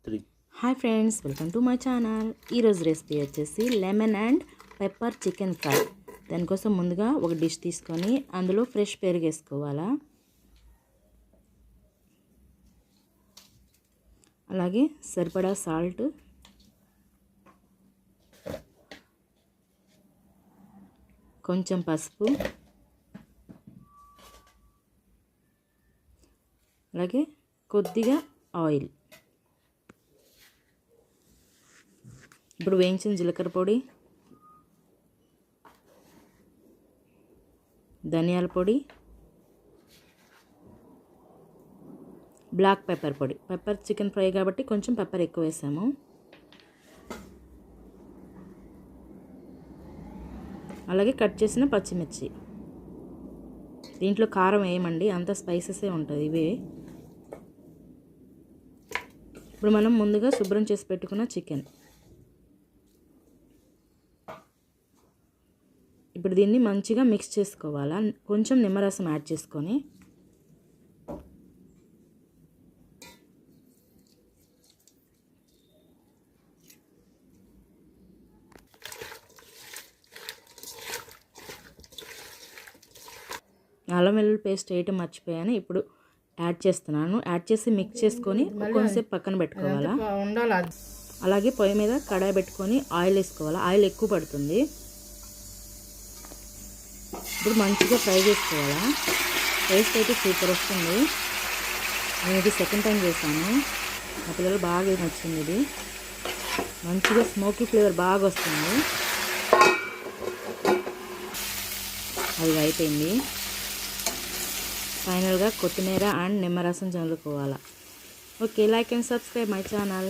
3. Hi friends, welcome to my channel. ఈరోజు recipe వచ్చేసి lemon and pepper chicken fry. దానికోసం ముందుగా ఒక డిష్ తీసుకొని అందులో ఫ్రెష్ పెరుగు వేసుకోవాలా. అలాగే సరిపడా సాల్ట్, కొంచెం పసుపు, అలాగే కొద్దిగా ఆయిల్. ఇప్పుడు వేయించిన జీలకర్ర పొడి, ధనియాల పొడి, బ్లాక్ పెప్పర్ పొడి. పెప్పర్ చికెన్ ఫ్రై కాబట్టి కొంచెం పెప్పర్ ఎక్కువ వేసాము. అలాగే కట్ చేసిన పచ్చిమిర్చి. దీంట్లో కారం వేయమండి, అంత స్పైసెసే ఉంటుంది ఇవే. ఇప్పుడు మనం ముందుగా శుభ్రం చేసి పెట్టుకున్న చికెన్. ఇప్పుడు దీన్ని మంచిగా మిక్స్ చేసుకోవాలా. కొంచెం నిమ్మరసం యాడ్ చేసుకొని అల్లం వెల్లుల్లి పేస్ట్ వేయటం మర్చిపోయాను, ఇప్పుడు యాడ్ చేస్తున్నాను. యాడ్ చేసి మిక్స్ చేసుకొని కొంచెంసేపు పక్కన పెట్టుకోవాలా. అలాగే పొయ్యి మీద కడాయి పెట్టుకొని ఆయిల్ వేసుకోవాలా. ఆయిల్ ఎక్కువ పడుతుంది. ఇప్పుడు మంచిగా ఫ్రై చేసుకోవాలా. టేస్ట్ అయితే సూపర్ వస్తుంది. నేను ఇది సెకండ్ టైం చేశాను, మా పిల్లలు బాగా నచ్చింది. ఇది మంచిగా స్మోకీ ఫ్లేవర్ బాగా వస్తుంది. అది అయిపోయింది. ఫైనల్గా కొత్తిమీర అండ్ నిమ్మరసం చల్లుకోవాలా. Okay, like and subscribe my channel.